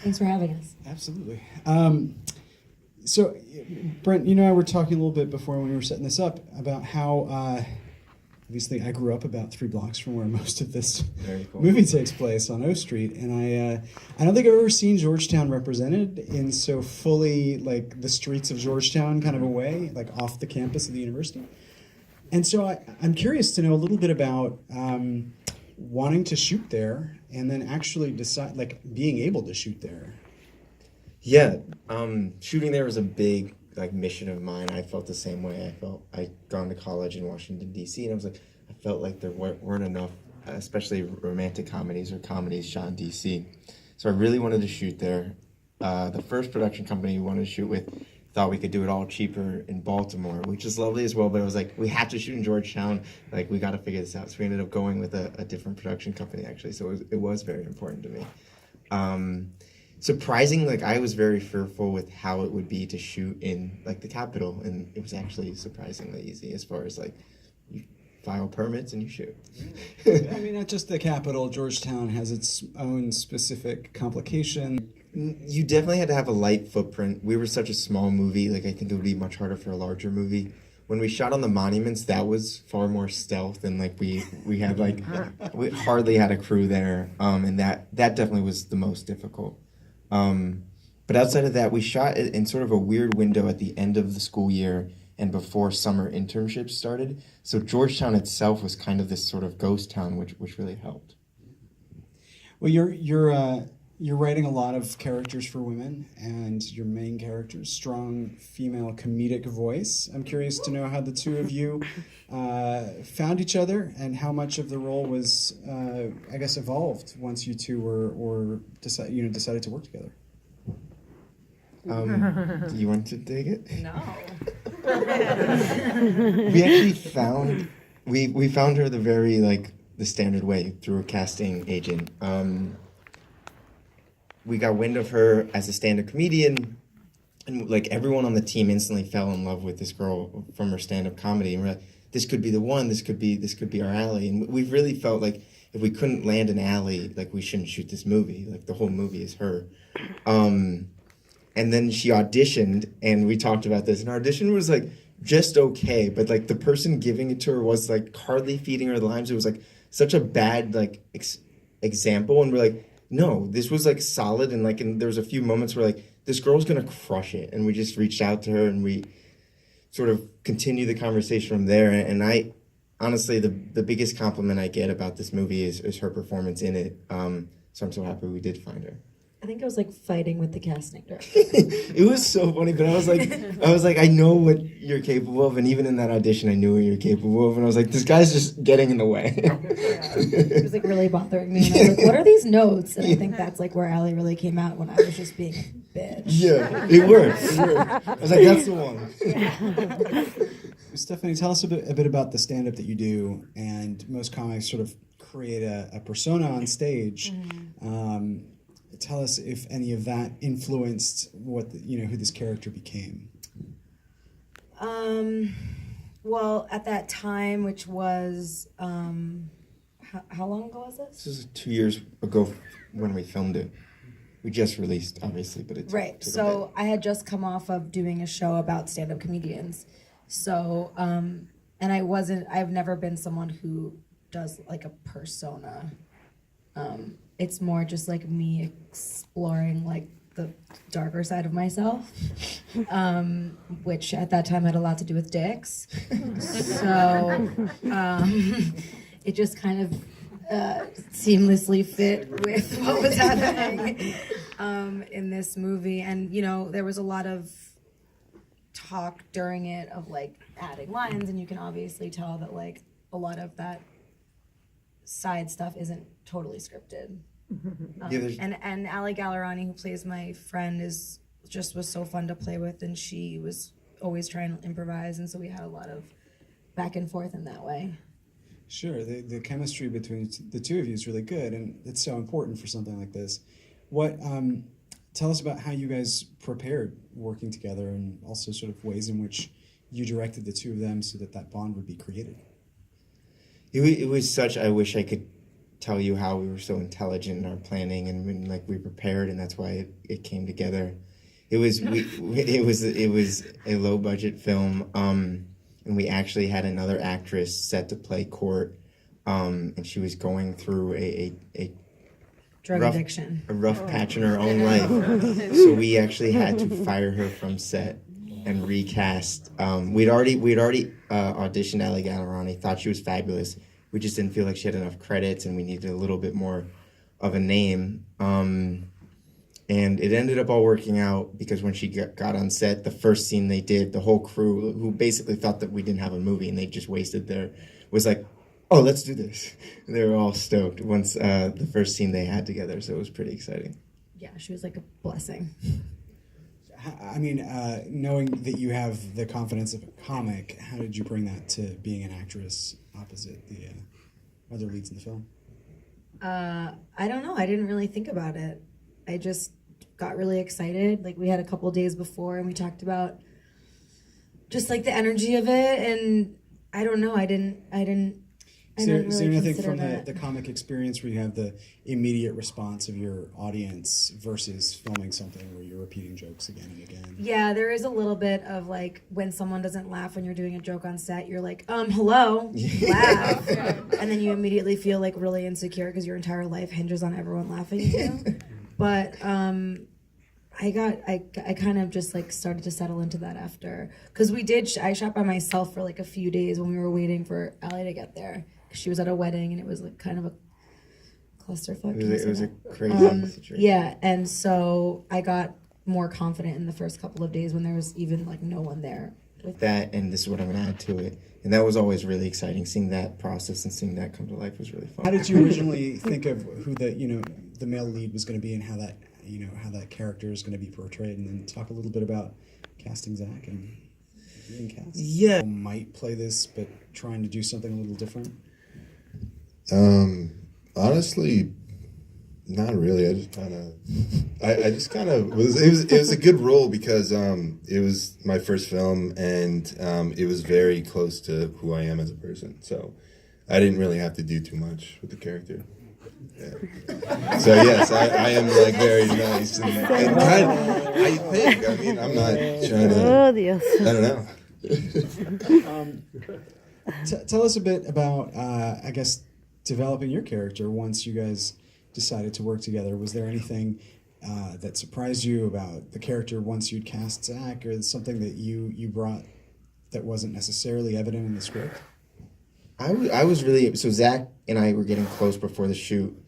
Thanks for having us. Absolutely. So, Brent, you and I were talking a little bit before when we were setting this up about how, obviously, I grew up about 3 blocks from where most of this movie takes place on O Street, and I don't think I've ever seen Georgetown represented in so fully like the streets of Georgetown kind of a way, like off the campus of the university. And so I'm curious to know a little bit about wanting to shoot there and then actually decide, like, being able to shoot there. Yeah, shooting there was a big mission of mine. I felt the same way. I'd gone to college in Washington, D.C., and I was like, I felt like there weren't enough, especially romantic comedies or comedies shot in D.C. So I really wanted to shoot there. The first production company we wanted to shoot with thought we could do it all cheaper in Baltimore, which is lovely as well, but I was like, we have to shoot in Georgetown. Like, we got to figure this out. So we ended up going with a different production company, actually. So it was very important to me. Surprising, I was very fearful with how it would be to shoot in the Capitol, and it was actually surprisingly easy as far as you file permits and you shoot. I mean, not just the Capitol. Georgetown has its own specific complication. You definitely had to have a light footprint. We were such a small movie. I think it would be much harder for a larger movie. When we shot on the monuments, that was far more stealth, and we had we hardly had a crew there, and that definitely was the most difficult. But outside of that, we shot it in sort of a weird window at the end of the school year and before summer internships started. So Georgetown itself was kind of this sort of ghost town, which really helped. Well, you're writing a lot of characters for women, and your main character's strong female comedic voice. I'm curious to know how the two of you found each other and how much of the role was, I guess, evolved once you two decided to work together. Do you want to take it? No. We actually found we found her the very the standard way through a casting agent. We got wind of her as a stand-up comedian, and everyone on the team instantly fell in love with this girl from her stand-up comedy, and we're like, this could be the one, this could be our alley. And we really felt like if we couldn't land an alley, we shouldn't shoot this movie. The whole movie is her. And then she auditioned, and we talked about this, and our audition was just okay, but the person giving it to her was hardly feeding her the lines. It was such a bad example, and we're like, no, this was solid, and there was a few moments where this girl's gonna crush it, and we just reached out to her and we sort of continued the conversation from there. And I honestly, the biggest compliment I get about this movie is her performance in it. So I'm so happy we did find her. I think I was fighting with the casting director. It was so funny, but I was like, I know what you're capable of, and even in that audition, I knew what you were capable of, and I was like, this guy's just getting in the way. It was really bothering me, and I was like, what are these notes? And I think that's where Allie really came out, when I was just being a bitch. Yeah, it worked. I was like, that's the one. Stephanie, tell us a bit about the stand-up that you do, and most comics sort of create a persona on stage. Tell us if any of that influenced who this character became. Well, at that time, which was how long ago was this? This was 2 years ago when we filmed it. We just released, obviously, but it's right. So I had just come off of doing a show about stand-up comedians. So and I've never been someone who does a persona. It's more just me exploring the darker side of myself, which at that time had a lot to do with dicks. So it just kind of seamlessly fit with what was happening in this movie. And there was a lot of talk during it of adding lines, and you can obviously tell that a lot of that side stuff isn't totally scripted. And Allie Gallerani, who plays my friend, was so fun to play with, and she was always trying to improvise, and so we had a lot of back and forth in that way. Sure, the chemistry between the two of you is really good, and it's so important for something like this. What tell us about how you guys prepared working together, and also sort of ways in which you directed the two of them so that bond would be created. It was such, I wish I could tell you how we were so intelligent in our planning and when, like, we prepared, and that's why it came together. It was it was a low budget film, and we actually had another actress set to play Court, and she was going through a Drug addiction. A rough patch in her own life. So we actually had to fire her from set and recast. We'd already auditioned Ali Gallerani, thought she was fabulous. We just didn't feel like she had enough credits, and we needed a little bit more of a name. And it ended up all working out because when she got on set, the first scene they did, the whole crew, who basically thought that we didn't have a movie and they just wasted was like, oh, let's do this. And they were all stoked once the first scene they had together, so it was pretty exciting. Yeah, she was like a blessing. I mean, knowing that you have the confidence of a comic, how did you bring that to being an actress opposite the other leads in the film? I don't know. I didn't really think about it. I just got really excited. Like, we had a couple days before and we talked about just like the energy of it, and I don't know. I didn't really nothing consider from that. the comic experience where you have the immediate response of your audience versus filming something where you're repeating jokes again and again? Yeah, there is a little bit of like when someone doesn't laugh when you're doing a joke on set, you're like, hello, laugh. And then you immediately feel like really insecure because your entire life hinges on everyone laughing at you. But I kind of just like started to settle into that after, because I shot by myself for like a few days when we were waiting for Allie to get there. She was at a wedding and it was like kind of a clusterfuck. It was a crazy situation. Yeah, and so I got more confident in the first couple of days when there was even like no one there. That, and this is what I'm going to add to it. And that was always really exciting. Seeing that process and seeing that come to life was really fun. How did you originally think of who the male lead was going to be and how that character is going to be portrayed? And then talk a little bit about casting Zach and being cast. Yeah. Might play this, but trying to do something a little different. Honestly, not really. I just kind of was. It was a good role because it was my first film and it was very close to who I am as a person. So I didn't really have to do too much with the character. Yeah. So yes, I am like very nice and kind of, I think. I mean, I'm not trying to. I don't know. Tell us a bit about, I guess, developing your character once you guys decided to work together. Was there anything that surprised you about the character once you'd cast Zach, or something that you brought that wasn't necessarily evident in the script? I was really, so Zach and I were getting close before the shoot,